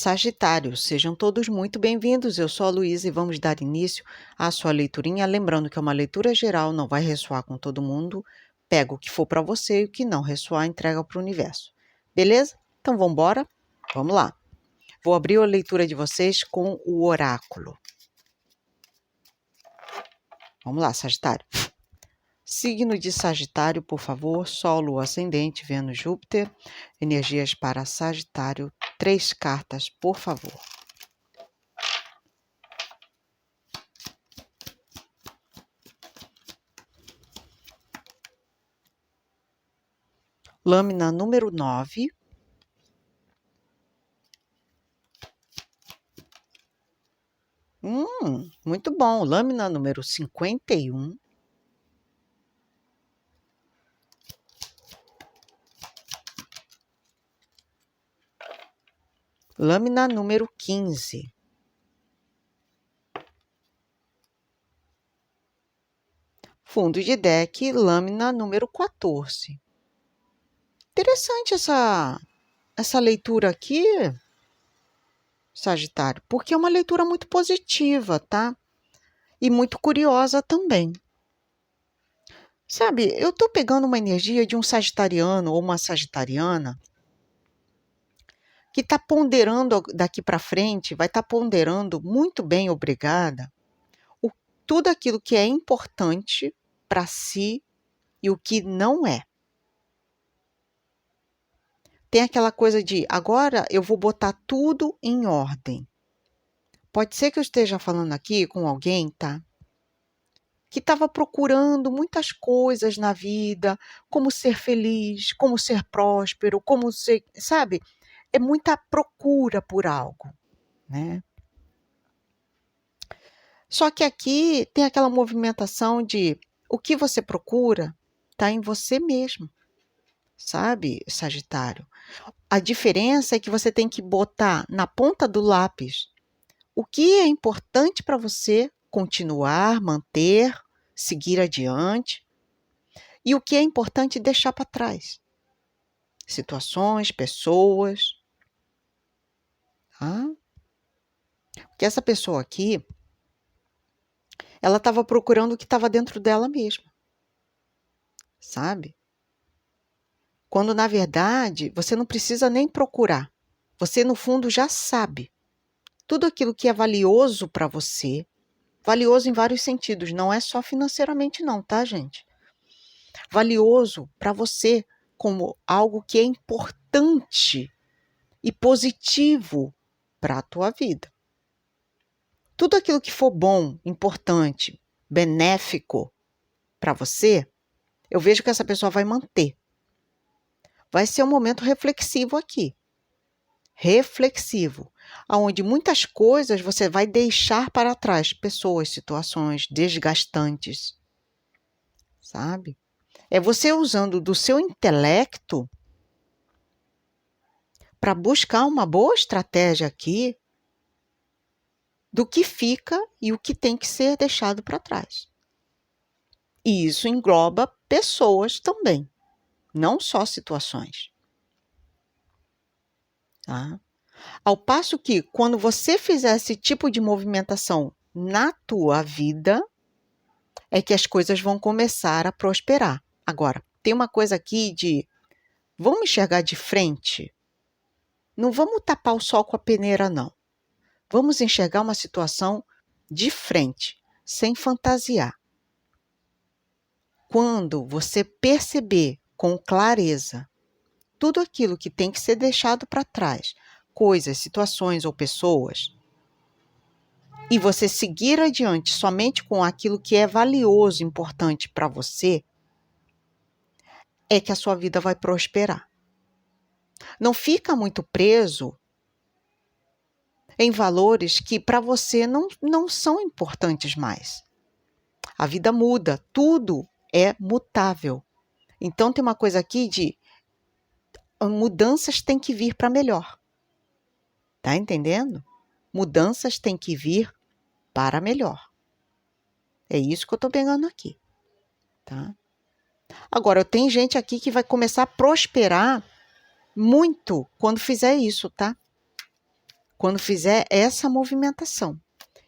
Sagitário, sejam todos muito bem-vindos. Eu sou a Luísa e vamos dar início à sua leiturinha. Lembrando que é uma leitura geral, não vai ressoar com todo mundo. Pega o que for para você e o que não ressoar, entrega para o universo. Beleza? Então vamos embora? Vamos lá. Vou abrir a leitura de vocês com o oráculo. Vamos lá, Sagitário. Signo de Sagitário, por favor, Sol, Lua, Ascendente, Vênus, Júpiter. Energias para Sagitário. 3 cartas, por favor. Lâmina número 9. Muito bom. Lâmina número 51. Lâmina número 15. Fundo de deck, lâmina número 14. Interessante essa leitura aqui, Sagitário, porque é uma leitura muito positiva, tá? E muito curiosa também. Sabe, eu tô pegando uma energia de um sagitariano ou uma sagitariana que está ponderando daqui para frente, vai estar ponderando muito bem, obrigada, tudo aquilo que é importante para si e o que não é. Tem aquela coisa de, agora eu vou botar tudo em ordem. Pode ser que eu esteja falando aqui com alguém, tá? Que estava procurando muitas coisas na vida, como ser feliz, como ser próspero, como ser, sabe? É muita procura por algo, né? Só que aqui tem aquela movimentação de o que você procura está em você mesmo, sabe, Sagitário? A diferença é que você tem que botar na ponta do lápis o que é importante para você continuar, manter, seguir adiante e o que é importante deixar para trás. Situações, pessoas. Tá? Porque essa pessoa aqui, ela estava procurando o que estava dentro dela mesma. Sabe? Quando, na verdade, você não precisa nem procurar. Você, no fundo, já sabe. Tudo aquilo que é valioso para você, valioso em vários sentidos, não é só financeiramente não, tá, gente? Valioso para você como algo que é importante e positivo para a tua vida. Tudo aquilo que for bom, importante, benéfico para você, eu vejo que essa pessoa vai manter. Vai ser um momento reflexivo aqui. Reflexivo, onde muitas coisas você vai deixar para trás, pessoas, situações desgastantes, sabe? É você usando do seu intelecto para buscar uma boa estratégia aqui do que fica e o que tem que ser deixado para trás. E isso engloba pessoas também, não só situações. Tá? Ao passo que, quando você fizer esse tipo de movimentação na tua vida, é que as coisas vão começar a prosperar. Agora, tem uma coisa aqui de, vamos enxergar de frente? Não vamos tapar o sol com a peneira, não. Vamos enxergar uma situação de frente, sem fantasiar. Quando você perceber com clareza tudo aquilo que tem que ser deixado para trás, coisas, situações ou pessoas, e você seguir adiante somente com aquilo que é valioso, importante para você, é que a sua vida vai prosperar. Não fica muito preso em valores que para você não são importantes mais. A vida muda, tudo é mutável. Então tem uma coisa aqui de mudanças têm que vir para melhor. Tá entendendo? Mudanças têm que vir para melhor. É isso que eu estou pegando aqui. Tá? Agora, tem gente aqui que vai começar a prosperar muito quando fizer isso, tá? quando fizer essa movimentação.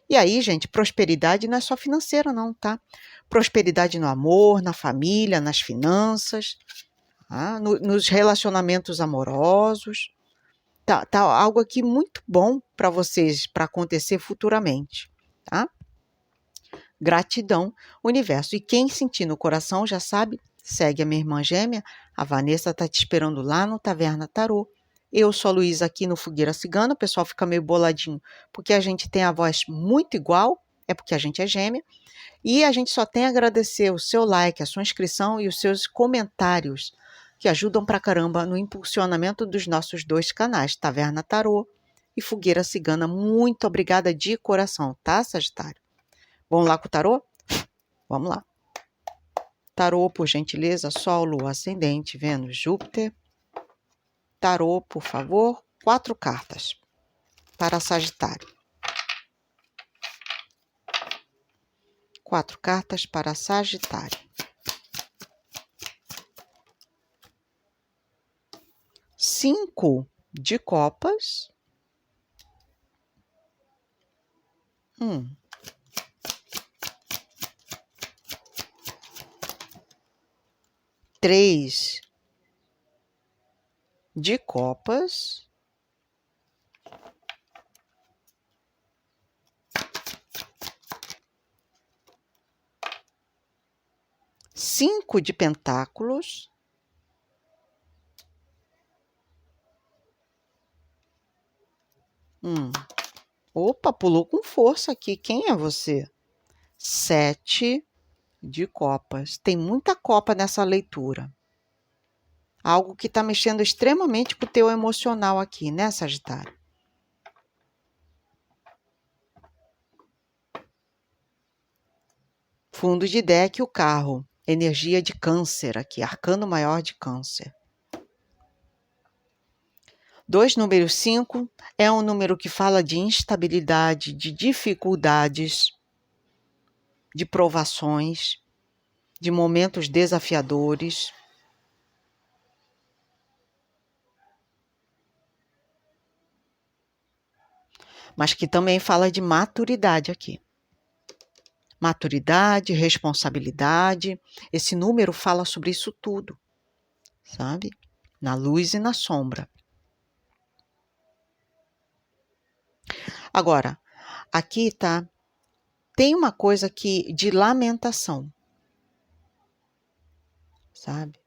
E aí, gente, prosperidade não é só financeira não, tá? Prosperidade no amor, na família, nas finanças, tá? Nos relacionamentos amorosos. Tá algo aqui muito bom para vocês, para acontecer futuramente, tá? Gratidão, universo. E quem sentir no coração já sabe, segue a minha irmã gêmea, a Vanessa tá te esperando lá no Taverna Tarô. Eu sou a Luísa aqui no Fogueira Cigana, o pessoal fica meio boladinho, porque a gente tem a voz muito igual, é porque a gente é gêmea, e a gente só tem a agradecer o seu like, a sua inscrição e os seus comentários, que ajudam pra caramba no impulsionamento dos nossos 2 canais, Taverna Tarô e Fogueira Cigana. Muito obrigada de coração, tá, Sagitário? Vamos lá com o tarô? Vamos lá. Tarô, por gentileza, Sol, Lua, Ascendente, Vênus, Júpiter. Tarô, por favor, 4 cartas para Sagitário. 4 cartas para Sagitário. 5 de copas. 3 de copas. 5 de pentáculos. Opa, pulou com força aqui. Quem é você? 7 de copas. Tem muita copa nessa leitura. Algo que está mexendo extremamente com o teu emocional aqui, né, Sagitário? Fundo de deck, o carro. Energia de câncer aqui, arcano maior de câncer. 2, número 5, é um número que fala de instabilidade, de dificuldades, de provações, de momentos desafiadores. Mas que também fala de maturidade aqui. Maturidade, responsabilidade. Esse número fala sobre isso tudo, sabe? Na luz e na sombra. Agora, aqui tá, tem uma coisa aqui de lamentação, sabe?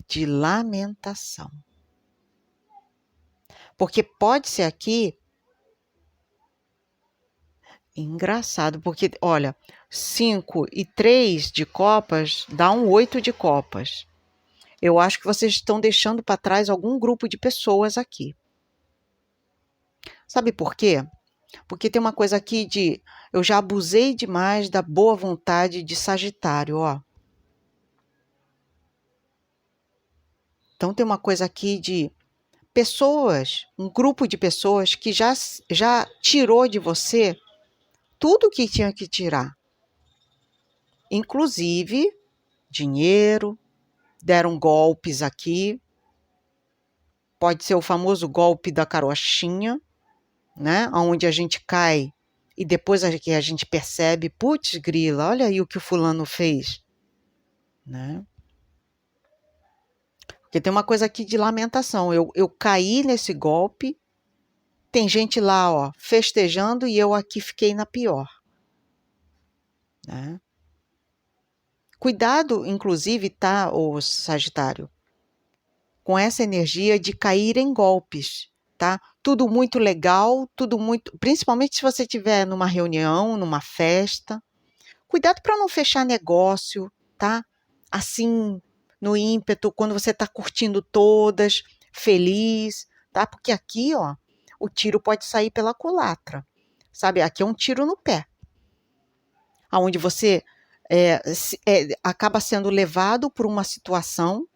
De lamentação. Porque pode ser aqui, engraçado, porque, olha, 5 e 3 de copas dá um 8 de copas. Eu acho que vocês estão deixando para trás algum grupo de pessoas aqui. Sabe por quê? Porque tem uma coisa aqui de, eu já abusei demais da boa vontade de Sagitário, ó. Então tem uma coisa aqui de pessoas, um grupo de pessoas que já tirou de você tudo que tinha que tirar. Inclusive dinheiro, deram golpes aqui. Pode ser o famoso golpe da carochinha, né? Onde a gente cai e depois a gente percebe, putz grila, olha aí o que o fulano fez, né? Porque tem uma coisa aqui de lamentação. Eu caí nesse golpe, tem gente lá, ó, festejando e eu aqui fiquei na pior, né? Cuidado, inclusive, tá, ô Sagitário, com essa energia de cair em golpes, tá? Tudo muito legal, tudo muito, principalmente se você estiver numa reunião, numa festa. Cuidado para não fechar negócio, tá? Assim, no ímpeto, quando você está curtindo todas, feliz, tá? Porque aqui, ó, o tiro pode sair pela culatra, sabe? Aqui é um tiro no pé, aonde você acaba sendo levado por uma situação,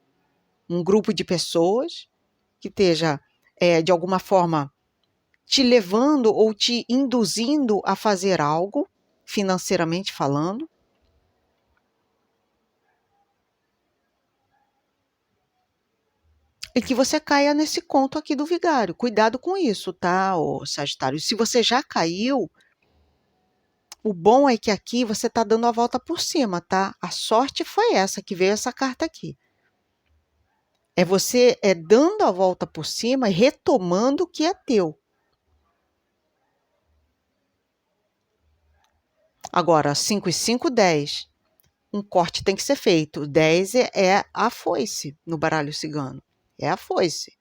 um grupo de pessoas que esteja, de alguma forma, te levando ou te induzindo a fazer algo, financeiramente falando. e que você caia nesse conto aqui do vigário. Cuidado com isso, tá, ô Sagitário? Se você já caiu, o bom é que aqui você está dando a volta por cima, tá? A sorte foi essa, que veio essa carta aqui. É você dando a volta por cima e retomando o que é teu. Agora, 5 e 5, 10. Um corte tem que ser feito. 10 é a foice no baralho cigano. É a foice.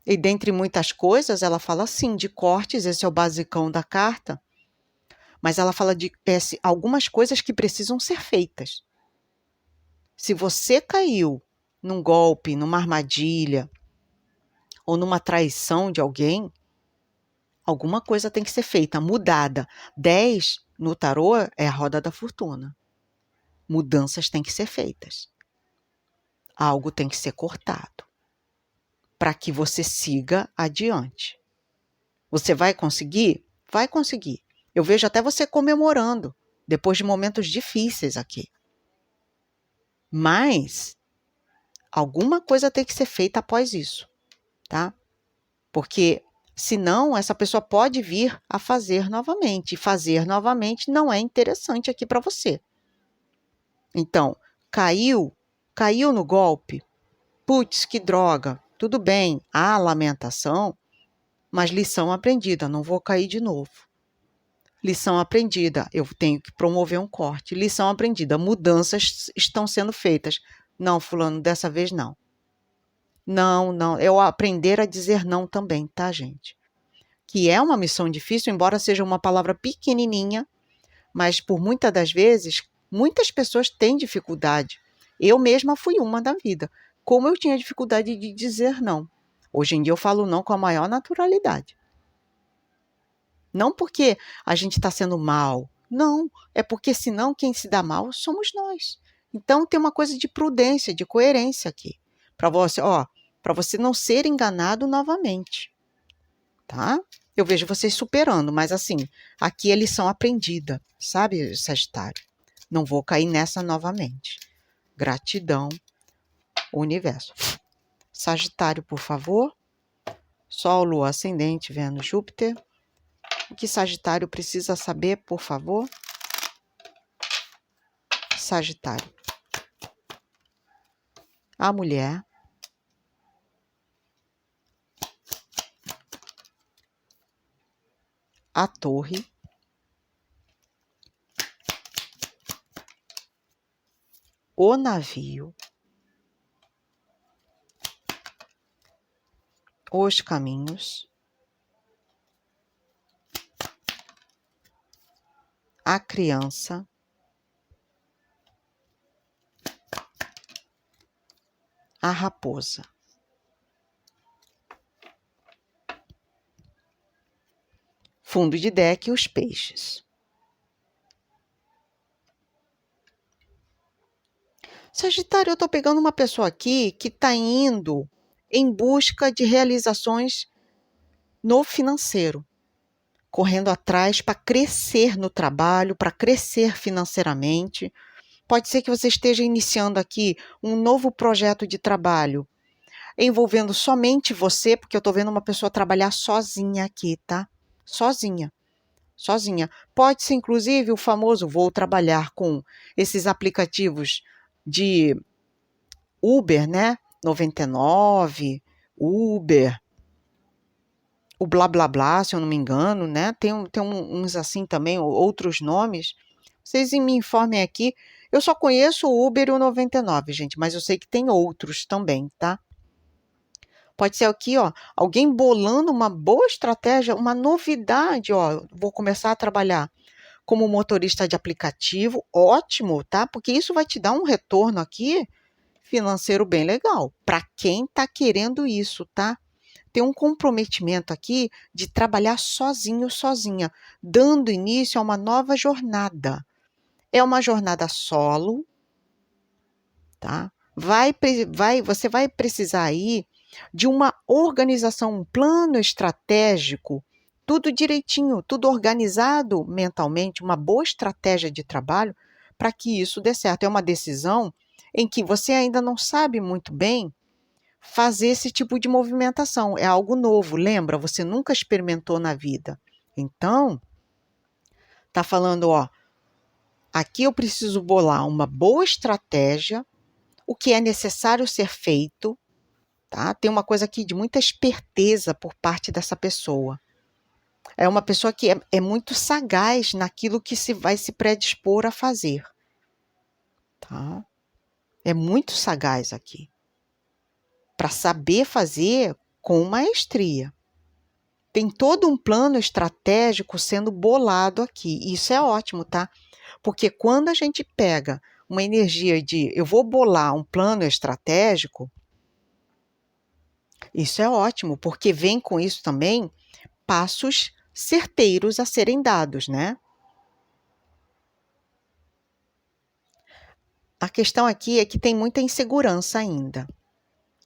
E dentre muitas coisas, ela fala sim de cortes, esse é o basicão da carta, mas ela fala de algumas coisas que precisam ser feitas. Se você caiu num golpe, numa armadilha, ou numa traição de alguém, alguma coisa tem que ser feita, mudada. 10 no tarô é a roda da fortuna. Mudanças têm que ser feitas. Algo tem que ser cortado para que você siga adiante. Você vai conseguir? Vai conseguir. Eu vejo até você comemorando depois de momentos difíceis aqui. Mas alguma coisa tem que ser feita após isso, tá? Porque senão essa pessoa pode vir a fazer novamente. E fazer novamente não é interessante aqui para você. Então, caiu no golpe. Putz, que droga. Tudo bem, há lamentação, mas lição aprendida, não vou cair de novo. Lição aprendida, eu tenho que promover um corte. Lição aprendida, mudanças estão sendo feitas. Não, fulano, dessa vez não. Não, eu aprender a dizer não também, tá, gente? Que é uma missão difícil, embora seja uma palavra pequenininha, mas por muitas das vezes, muitas pessoas têm dificuldade. Eu mesma fui uma da vida. Como eu tinha dificuldade de dizer não. Hoje em dia eu falo não com a maior naturalidade. Não porque a gente está sendo mal. Não, é porque senão quem se dá mal somos nós. Então tem uma coisa de prudência, de coerência aqui. Para você não ser enganado novamente. Tá? Eu vejo vocês superando, mas assim, aqui é lição aprendida, sabe, Sagitário? Não vou cair nessa novamente. Gratidão, universo. Sagitário, por favor. Sol, Lua, Ascendente, Vênus, Júpiter. O que Sagitário precisa saber, por favor? Sagitário. A mulher. A torre. O navio. Os caminhos. A criança. A raposa. Fundo de deck, os peixes. Sagitário, eu estou pegando uma pessoa aqui que está indo em busca de realizações no financeiro, correndo atrás para crescer no trabalho, para crescer financeiramente. Pode ser que você esteja iniciando aqui um novo projeto de trabalho, envolvendo somente você, porque eu estou vendo uma pessoa trabalhar sozinha aqui, tá? Sozinha. Pode ser, inclusive, o famoso vou trabalhar com esses aplicativos de Uber, né? 99, Uber, o blá blá blá, se eu não me engano, né? Tem uns assim também, outros nomes. Vocês me informem aqui. Eu só conheço o Uber e o 99, gente, mas eu sei que tem outros também, tá? Pode ser aqui, ó, alguém bolando uma boa estratégia, uma novidade, ó, vou começar a trabalhar como motorista de aplicativo, ótimo, tá? Porque isso vai te dar um retorno aqui financeiro bem legal, para quem está querendo isso, tá? Tem um comprometimento aqui de trabalhar sozinho, sozinha, dando início a uma nova jornada. É uma jornada solo, tá? Você vai precisar aí de uma organização, um plano estratégico, tudo direitinho, tudo organizado mentalmente, uma boa estratégia de trabalho para que isso dê certo. É uma decisão em que você ainda não sabe muito bem fazer esse tipo de movimentação. É algo novo, lembra? Você nunca experimentou na vida. Então, tá falando, ó, aqui eu preciso bolar uma boa estratégia, o que é necessário ser feito, tá? Tem uma coisa aqui de muita esperteza por parte dessa pessoa. É uma pessoa que é muito sagaz naquilo que se vai se predispor a fazer, tá? É muito sagaz aqui, para saber fazer com maestria. Tem todo um plano estratégico sendo bolado aqui. Isso é ótimo, tá? Porque quando a gente pega uma energia de eu vou bolar um plano estratégico, isso é ótimo, porque vem com isso também passos certeiros a serem dados, né? A questão aqui é que tem muita insegurança ainda.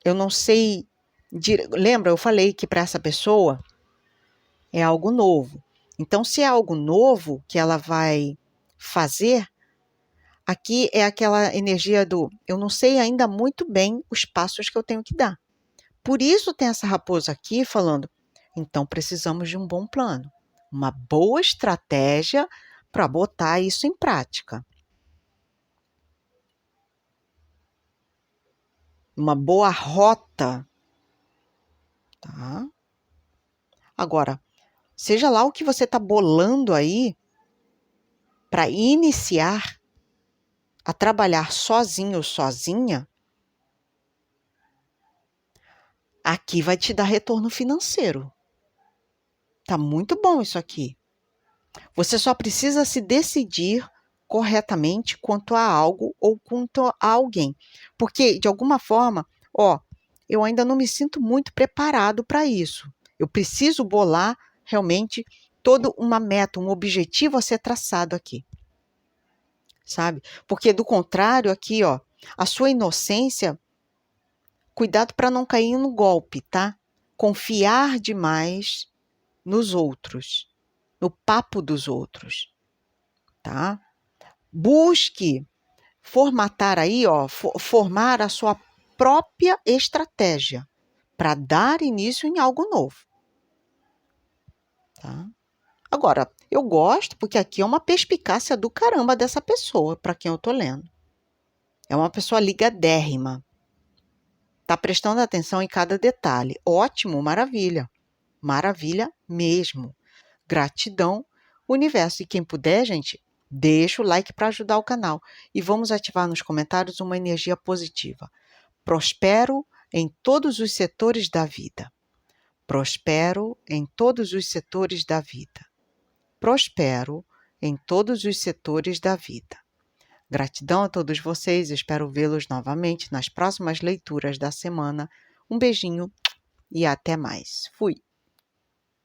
Eu não sei. Lembra, eu falei que para essa pessoa é algo novo. Então, se é algo novo que ela vai fazer, aqui é aquela energia do eu não sei ainda muito bem os passos que eu tenho que dar. Por isso tem essa raposa aqui falando, então precisamos de um bom plano, uma boa estratégia para botar isso em prática. Uma boa rota, tá? Agora, seja lá o que você está bolando aí para iniciar a trabalhar sozinho ou sozinha, aqui vai te dar retorno financeiro. Tá muito bom isso aqui. Você só precisa se decidir corretamente quanto a algo ou quanto a alguém. Porque, de alguma forma, ó, eu ainda não me sinto muito preparado para isso. Eu preciso bolar realmente toda uma meta, um objetivo a ser traçado aqui. Sabe? Porque, do contrário, aqui, ó, a sua inocência, cuidado para não cair no golpe, tá? Confiar demais nos outros, no papo dos outros, tá? Busque formatar aí, ó, formar a sua própria estratégia para dar início em algo novo, tá? Agora, eu gosto porque aqui é uma perspicácia do caramba dessa pessoa para quem eu tô lendo. É uma pessoa ligadérrima. Tá prestando atenção em cada detalhe. Ótimo, maravilha. Maravilha mesmo. Gratidão, universo. E quem puder, gente, deixa o like para ajudar o canal. E vamos ativar nos comentários uma energia positiva. Prospero em todos os setores da vida. Prospero em todos os setores da vida. Prospero em todos os setores da vida. Gratidão a todos vocês. Espero vê-los novamente nas próximas leituras da semana. Um beijinho e até mais. Fui!